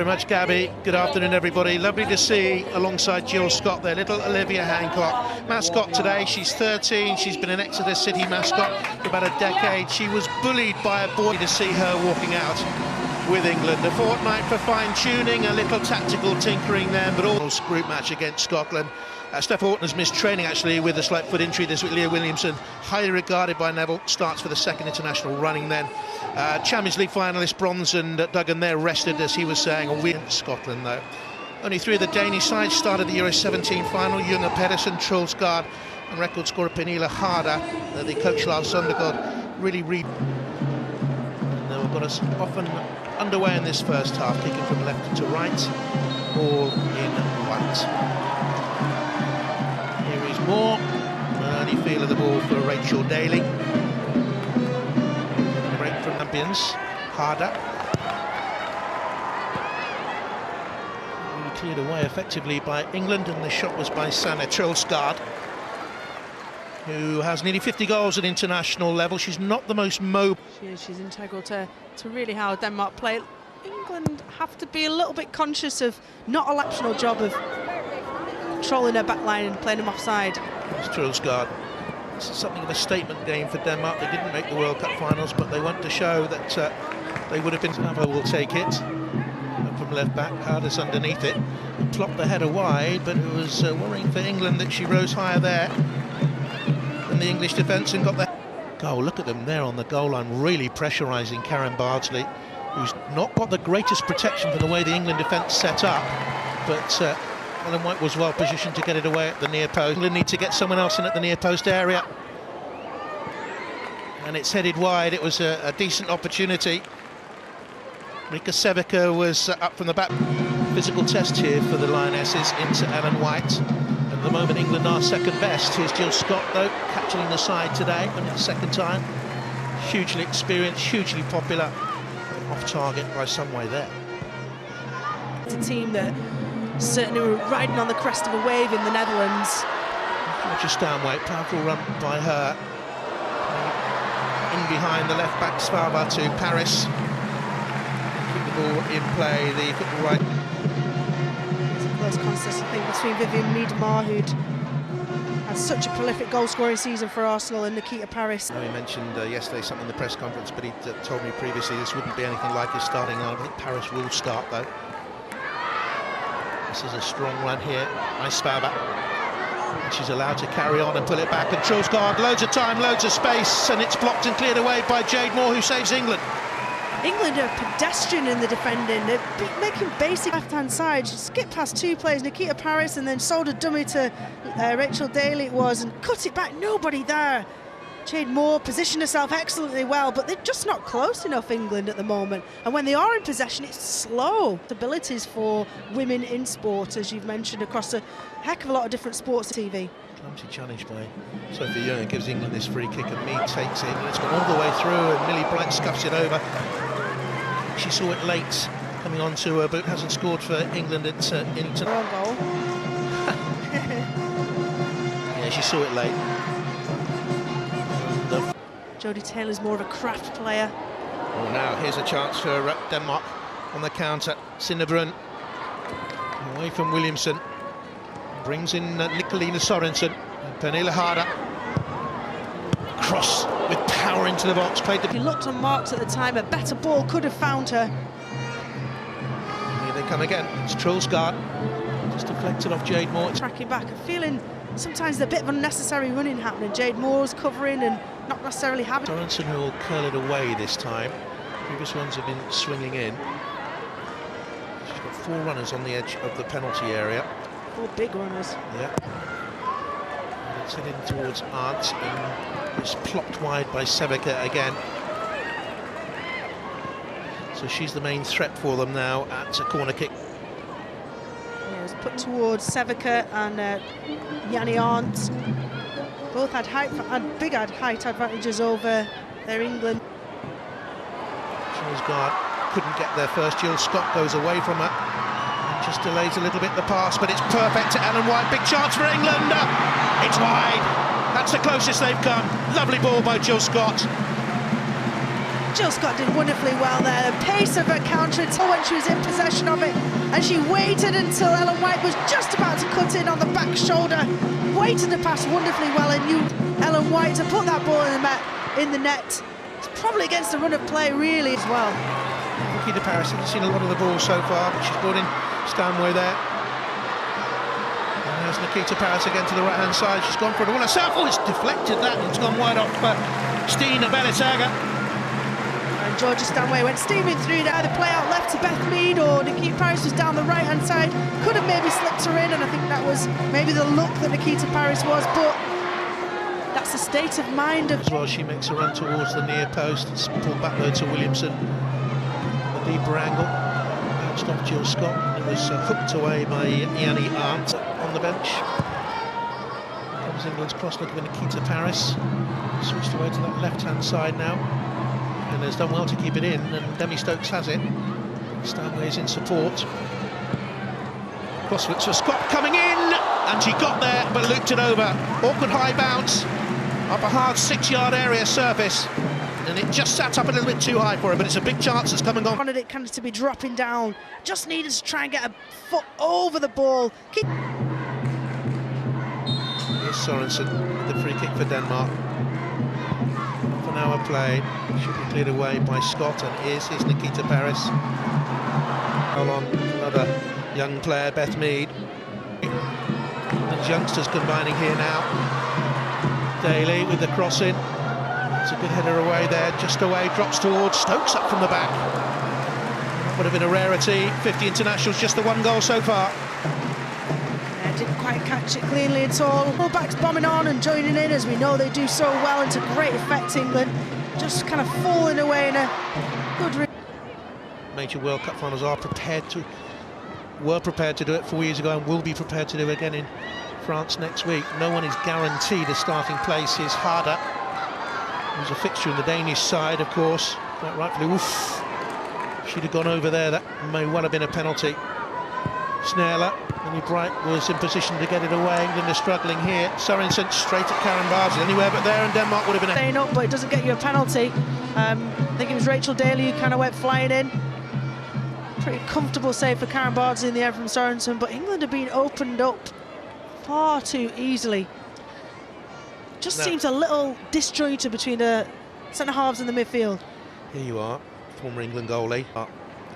Very much, Gabby. Good afternoon, everybody. Lovely to see alongside Jill Scott there, little Olivia Hancock. Mascot today, she's 13. She's been an Exeter City mascot for about a decade. She was bullied by a boy. To see her walking out with England. A fortnight for fine-tuning, a little tactical tinkering there, but all group match against Scotland. Steph Houghton has missed training actually with a slight foot injury this week. Leah Williamson, highly regarded by Neville, starts for the second international running then. Champions League finalist Bronze and Duggan there rested, as he was saying, a win. Scotland though. Only three of the Danish sides started the Euro 17 final. Junge Pedersen, Troels Gaard and record scorer Pernille Harder. The coach Lars Søndergaard really read. We've got us often underway in this first half, kicking from left to right, all in white. Here is Moore, an early feel of the ball for Rachel Daly. Break from champions, Harder. Really cleared away effectively by England, and the shot was by Sanne Troels Gaard, who has nearly 50 goals at international level. She's not the most mobile. She's integral to really how Denmark play. England have to be a little bit conscious of not a optional job of controlling their back line and playing them offside. It's Troels Gaard. This is something of a statement game for Denmark. They didn't make the World Cup finals, but they want to show that they would have been. Avo will take it from left back. Harder's underneath it. Plopped the header wide, but it was worrying for England that she rose higher there than the English defence and got the goal. Look at them there on the goal line, really pressurising Karen Bardsley, who's not got the greatest protection from the way the England defence set up, but Ellen White was well positioned to get it away at the near post. England need to get someone else in at the near post area, and it's headed wide. It was a decent opportunity. Rika Sevica was up from the back. Physical test here for the Lionesses into Ellen White. At the moment, England are second best. Here's Jill Scott, though, captaining the side today, only the second time. Hugely experienced, hugely popular. Off target by some way there. It's a team that certainly were riding on the crest of a wave in the Netherlands. Roger Stanway, powerful run by her. In behind the left back, Svalbard to Paris. Keep the ball in play, the football right. Close contest, I think, between Vivian Miedema, who'd had such a prolific goal-scoring season for Arsenal, and Nikita Parris. I know he mentioned yesterday something in the press conference, but he told me previously this wouldn't be anything like his starting line. I think Parris will start, though. This is a strong run here by Svalbard. She's allowed to carry on and pull it back, and Troels Gaard, loads of time, loads of space, and it's blocked and cleared away by Jade Moore, who saves England. England are pedestrian in the defending. They're making basic left-hand side. She skipped past two players, Nikita Parris, and then sold a dummy to Rachel Daly, it was, and cut it back. Nobody there. Jade Moore positioned herself excellently well, but they're just not close enough, England, at the moment. And when they are in possession, it's slow. Abilities for women in sport, as you've mentioned, across a heck of a lot of different sports TV. Clumsy challenge by Sophie Junge gives England this free kick, and Mead takes it, and it's gone all the way through, and Millie Bright scuffs it over. She saw it late coming onto her, but hasn't scored for England at Inter. Goal. Yeah, she saw it late. Jodie Taylor's more of a craft player. Well, now here's a chance for Denmark on the counter. Sinnebrun away from Williamson, brings in Nicolina Sorensen. Pernille Harder, cross with power into the box. Played the. He looked unmarked at the time. A better ball could have found her. Here they come again. It's Troels Gaard, just deflected off Jade Moore. Tracking back, I'm feeling sometimes a bit of unnecessary running happening. Jade Moore's covering and not necessarily having. Sorensen who will curl it away this time. Previous ones have been swinging in. She's got four runners on the edge of the penalty area. Four big runners. Yeah. And it's heading towards Arndt, and it's plopped wide by Sevica again. So she's the main threat for them now at a corner kick. Yeah, it was put towards Sevica and Janne Arndt. Both had big height advantages over their England. Troels Gaard couldn't get there first. Jill Scott goes away from her and just delays a little bit the pass, but it's perfect to Ellen White. Big chance for England. It's wide. That's the closest they've come. Lovely ball by Jill Scott. Jill Scott did wonderfully well there. The pace of her counter until when she was in possession of it, and she waited until Ellen White was just about to cut in on the back shoulder. Waited to pass wonderfully well, and knew Ellen White to put that ball in the net. It's probably against the run of play really as well. Nikita Parris hasn't seen a lot of the ball so far, but she's brought in Stanway there. And there's Nikita Parris again to the right-hand side. She's gone for it all herself. Oh, it's deflected that, and it's gone wide off Stina Belisaga. And Georgia Stanway went steaming through to either play out left to Beth Mead, or Nikita Parris was down the right-hand side. Could have maybe slipped her in, and I think that was maybe the look that Nikita Parris was, but that's the state of mind of... As well, she makes a run towards the near post. It's pulled back there to Williamson. A deeper angle. Bounced off Jill Scott. It was hooked away by Yanni Arndt on the bench. Comes England's cross, looking at Nikita Parris. Switched away to that left-hand side now. And has done well to keep it in, and Demi Stokes has it. Stanway's in support. Crossfoot to Scott coming in, and she got there but looped it over. Awkward high bounce up a hard 6-yard area surface, and it just sat up a little bit too high for her, but it's a big chance that's coming on. Wanted it kind of to be dropping down, just needed to try and get a foot over the ball. Here's Sorensen with the free kick for Denmark. Half an hour played, should be cleared away by Scott, and here's Nikita Parris. On another young player, Beth Mead. And youngsters combining here now. Daly with the cross in. It's a good header away there, just away, drops towards Stokes up from the back. Would have been a rarity. 50 internationals, just the one goal so far. Yeah, didn't quite catch it cleanly at all. Fullbacks bombing on and joining in, as we know they do so well, and to great effect. England just kind of falling away in a good... Major World Cup finals were prepared to do it 4 years ago, and will be prepared to do it again in France next week. No one is guaranteed a starting place. Is harder. There's a fixture in the Danish side, of course. Quite rightfully, oof. She'd have gone over there. That may well have been a penalty. Snella, Lily Bright was in position to get it away. England are struggling here. Sorensen straight at Karen Bartley, anywhere but there, and Denmark would have been... Staying up, but it doesn't get you a penalty. I think it was Rachel Daly who kind of went flying in. Pretty comfortable save for Karen Bartley in the end from Sorensen, but England have been opened up far too easily. Just seems a little disjointed between the centre-halves and the midfield. Here you are, former England goalie,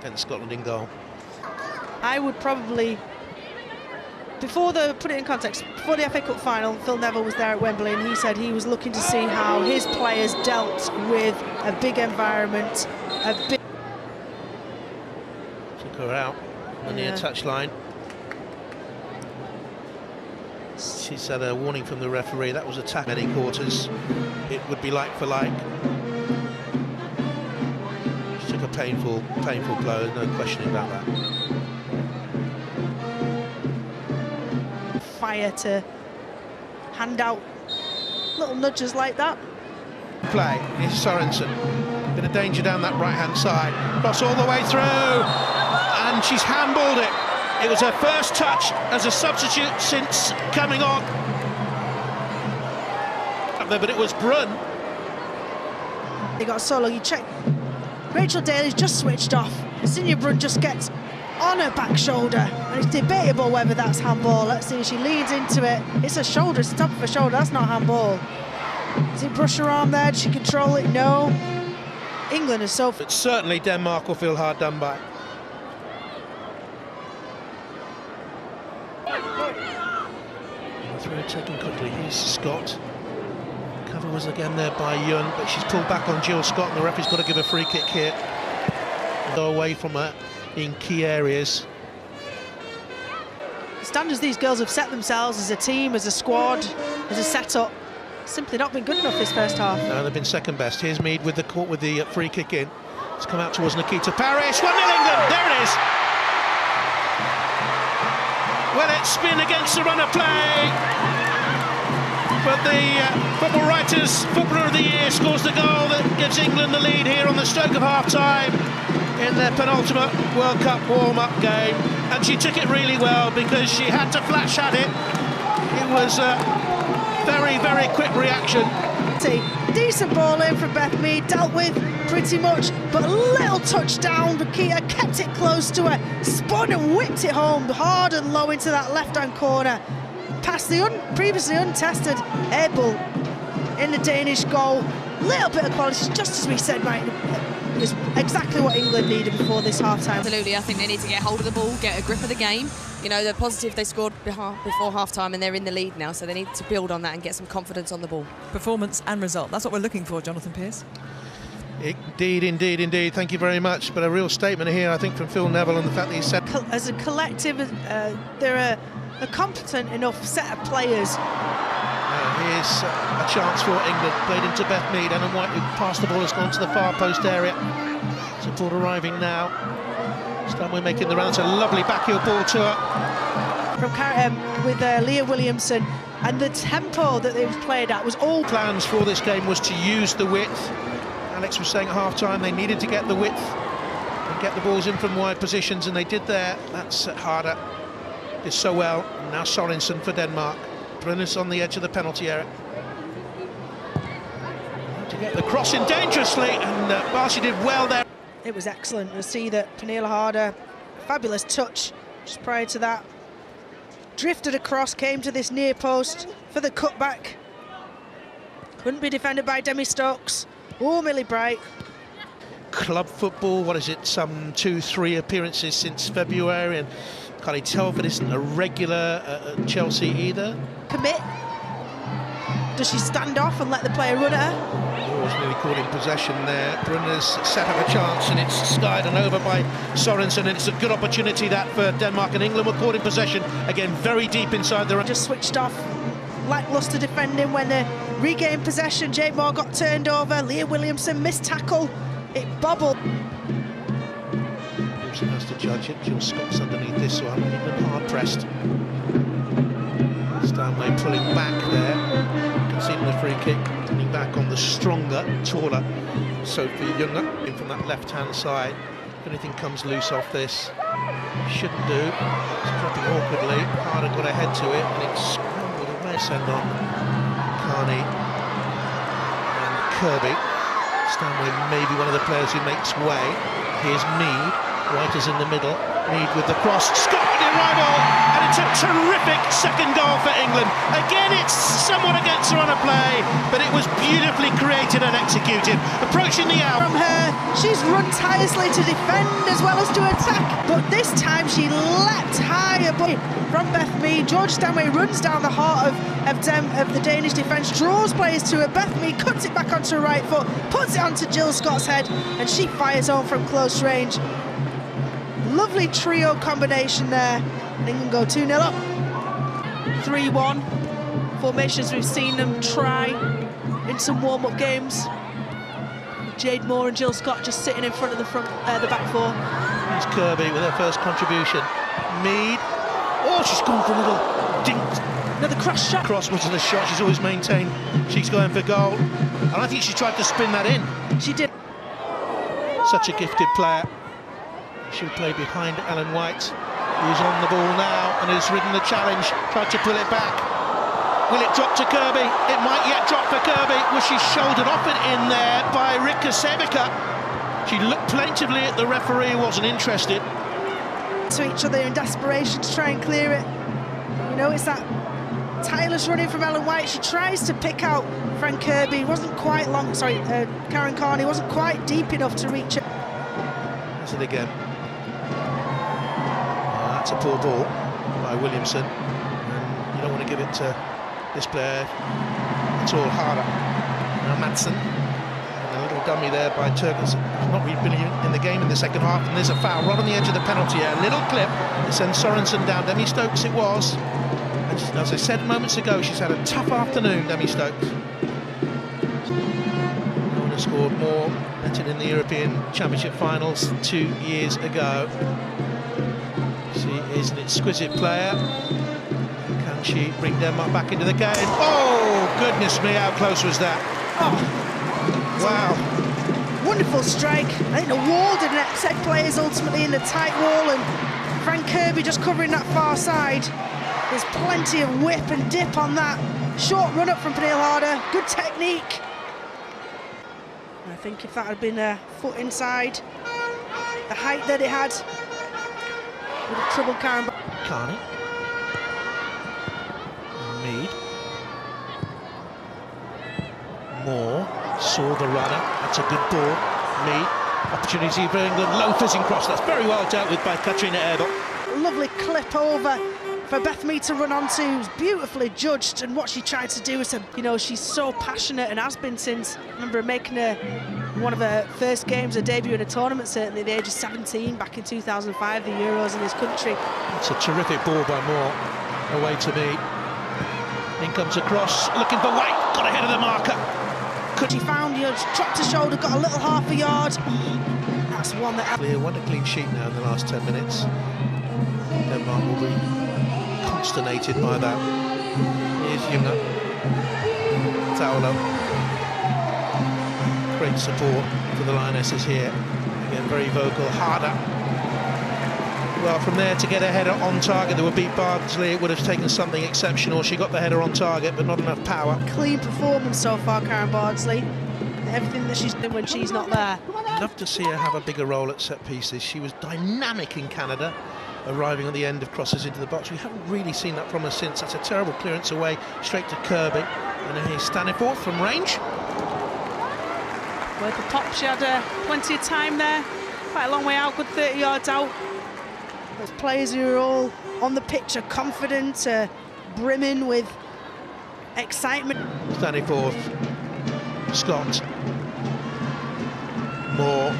against Scotland in goal. I would probably, put it in context, before the FA Cup final, Phil Neville was there at Wembley, and he said he was looking to see how his players dealt with a big environment, Took her out on the near touchline. She's had a warning from the referee. That was attack many quarters. It would be like for like. She took a painful blow, no questioning about that. Fire to hand out little nudges like that. Play, here's Sorensen. Bit of danger down that right-hand side. Cross all the way through, and she's handballed it. It was her first touch as a substitute since coming on. But it was Brun. They got so long, you check. Rachel Daly's just switched off. Senior Brun just gets on her back shoulder, and it's debatable whether that's handball. Let's see, she leans into it. It's a shoulder, it's the top of her shoulder, that's not handball. Does it brush her arm there? Does she control it? No. England is so... But certainly Denmark will feel hard done by. Through taken quickly, here's Scott. Cover was again there by Young, but she's pulled back on Jill Scott, and the referee's got to give a free kick here. Go away from her in key areas. The standards these girls have set themselves as a team, as a squad, as a set-up, simply not been good enough this first half. No, they've been second best. Here's Mead with the free kick in. It's come out towards Nikita Parris. 1-0 England. There it is. Well, it's spin against the run of play, but the Footballer of the Year scores the goal that gives England the lead here on the stroke of half-time in their penultimate World Cup warm-up game, and she took it really well because she had to flash at it. It was a very, very quick reaction, Decent ball in from Beth Mead, dealt with pretty much, but a little touchdown. Nikita kept it close to her, spun and whipped it home hard and low into that left-hand corner. Past the previously untested Abel in the Danish goal. Little bit of quality, just as we said, right, is exactly what England needed before this half-time. Absolutely, I think they need to get hold of the ball, get a grip of the game. You know, they're positive they scored before half-time and they're in the lead now, so they need to build on that and get some confidence on the ball. Performance and result, that's what we're looking for, Jonathan Pearce. Indeed, indeed, indeed. Thank you very much. But a real statement here, I think, from Phil Neville and the fact that he said... As a collective, they're a competent enough set of players. Here's a chance for England, played into Beth Mead. Ellen White, who passed the ball, has gone to the far post area. Support arriving now. Stanway making the round. It's a lovely backheel ball to her. From with Leah Williamson, and the tempo that they've played at was all... Plans for this game was to use the width. Alex was saying at half-time they needed to get the width and get the balls in from wide positions, and they did there. That's Harder. Did so well. Now Sorensen for Denmark. Brynnes on the edge of the penalty area. To get the cross in dangerously, and Barcy did well there. It was excellent to see that Pernille Harder, fabulous touch just prior to that. Drifted across, came to this near post for the cutback. Couldn't be defended by Demi Stokes or Millie Bright. Club football, what is it, some 2-3 appearances since February, and Kylie Telford isn't a regular at Chelsea either. Commit. Does she stand off and let the player run at her? Always nearly caught in possession there. Brynnes set up a chance and it's skied and over by Sorensen, and it's a good opportunity that for Denmark, and England were caught in possession again, very deep inside their... Just switched off, lacklustre defending when they regained possession. Jade Moore got turned over, Leah Williamson missed tackle, it bobbled. Williamson has to judge it. Jill Scott's underneath this one, England hard pressed. Stanway pulling back there, conceding the free kick, turning back on the stronger, taller Sophie Younger in from that left-hand side. If anything comes loose off this, shouldn't do. It's dropping awkwardly. Harder got ahead to it, and it's scrambled away. Send on Carney and Kirby. Stanway maybe one of the players who makes way. Here's Mead. White is in the middle. Mead with the cross. Scott with the arrival, and it's a terrific second goal for England. Again, it's somewhat against the run of play, but it was beautifully created and executed. Approaching the out. From her, she's run tirelessly to defend as well as to attack, but this time she leapt high above from Beth Mead. George Stanway runs down the heart of the Danish defence, draws players to her. Beth Mead cuts it back onto her right foot, puts it onto Jill Scott's head, and she fires home from close range. Lovely trio combination there, and England go 2-0 up. 3-1 formations we've seen them try in some warm-up games. Jade Moore and Jill Scott just sitting in front of the back four. Here's Kirby with her first contribution. Mead, oh, she's gone for a little dink. Another cross shot. Cross wasn't a shot, she's always maintained she's going for goal, and I think she tried to spin that in. She did. Such a gifted player. She'll play behind Ellen White, who's on the ball now and has ridden the challenge, tried to pull it back. Will it drop to Kirby? It might yet drop for Kirby. Was she shouldered off it in there by Rika Sevica? She looked plaintively at the referee, wasn't interested. To each other in desperation to try and clear it. You know, it's that tireless running from Ellen White. She tries to pick out Fran Kirby. Wasn't quite long, sorry, Karen Carney wasn't quite deep enough to reach it. That's it again. That's a poor ball by Williamson, and you don't want to give it to this player at all. Harder. Now Madsen, and a little dummy there by Turkins. Not really been in the game in the second half, and there's a foul right on the edge of the penalty area. A little clip that sends Sorensen down. Demi Stokes it was, and as I said moments ago, she's had a tough afternoon, Demi Stokes. No one has scored more, netted in the European Championship finals 2 years ago. She is an exquisite player. Can she bring Denmark back into the game? Oh, goodness me, how close was that? Oh, wow. Wonderful strike. I think the wall didn't accept players ultimately in the tight wall, and Fran Kirby just covering that far side. There's plenty of whip and dip on that short run up from Pernille Harder. Good technique. I think if that had been a foot inside, the height that it had would have troubled Karen. Carney. Mead. Moore saw the runner. That's a good ball. Mead. Opportunity for England. Low fizzing cross. That's very well dealt with by Katrina Erbel. Lovely clip over for Beth Mead to run onto. It was beautifully judged, and what she tried to do is to, you know, she's so passionate and has been since, I remember making one of her first games, her debut in a tournament, certainly at the age of 17 back in 2005, the Euros in this country. It's a terrific ball by Moore. Away to Mead. In comes across, looking for White. Got ahead of the marker. She found, you know, dropped her shoulder, got a little half a yard. That's one that... Won a clean sheet now in the last 10 minutes. Denmark will be consternated by that. Here's Junge. Taulo. Great support for the Lionesses here. Again, very vocal. Harder. Well, from there to get a header on target that would beat Bardsley, it would have taken something exceptional. She got the header on target, but not enough power. Clean performance so far, Karen Bardsley. Everything that she's doing when she's not there. I'd love to see her have a bigger role at set pieces. She was dynamic in Canada, arriving at the end of crosses into the box. We haven't really seen that from her since. That's a terrible clearance away, straight to Kirby. And then here's Staniforth from range. With the pop, she had plenty of time there. Quite a long way out, good 30 yards out. Those players who are all on the pitch are confident, brimming with excitement. Staniforth, Scott, Moore.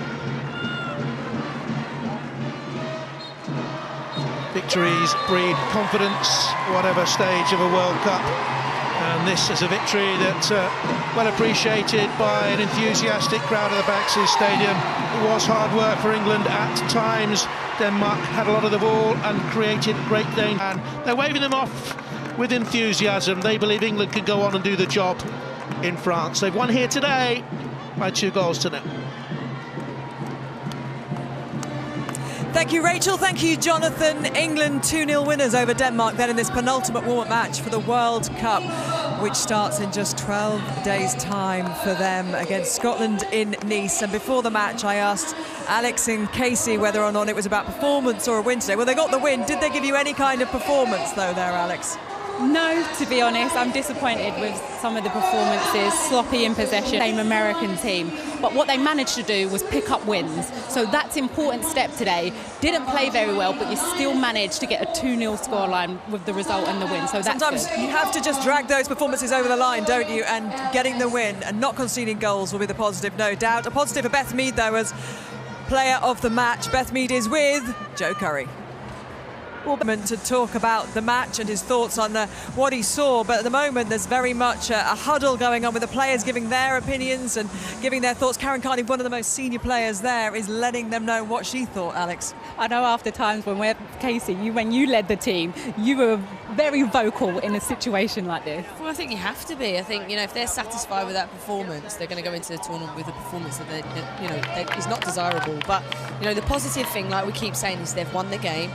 Victories breed confidence, whatever stage of a World Cup. And this is a victory that's well appreciated by an enthusiastic crowd at the Baxi Stadium. It was hard work for England at times. Denmark had a lot of the ball and created great danger. And they're waving them off with enthusiasm. They believe England can go on and do the job in France. They've won here today by 2-0. Thank you, Rachel. Thank you, Jonathan. England 2-0 winners over Denmark then in this penultimate warm-up match for the World Cup, which starts in just 12 days' time for them against Scotland in Nice. And before the match, I asked Alex and Casey whether or not it was about performance or a win today. Well, they got the win. Did they give you any kind of performance, though, there, Alex? No, to be honest, I'm disappointed with some of the performances, sloppy in possession, same American team. But what they managed to do was pick up wins. So that's an important step today. Didn't play very well, but you still managed to get a 2-0 scoreline with the result and the win. So that's sometimes good. You have to just drag those performances over the line, don't you? And getting the win and not conceding goals will be the positive, no doubt. A positive for Beth Mead, though, as player of the match. Beth Mead is with Joe Curry. To talk about the match and his thoughts on what he saw, but at the moment there's very much a huddle going on with the players giving their opinions and giving their thoughts. Karen Carney, one of the most senior players there, is letting them know what she thought. Alex, I know after times when you led the team, you were very vocal in a situation like this. Well, I think you have to be. I think, you know, if they're satisfied with that performance, they're going to go into the tournament with a performance that is not desirable. But, you know, the positive thing, like we keep saying, is they've won the game.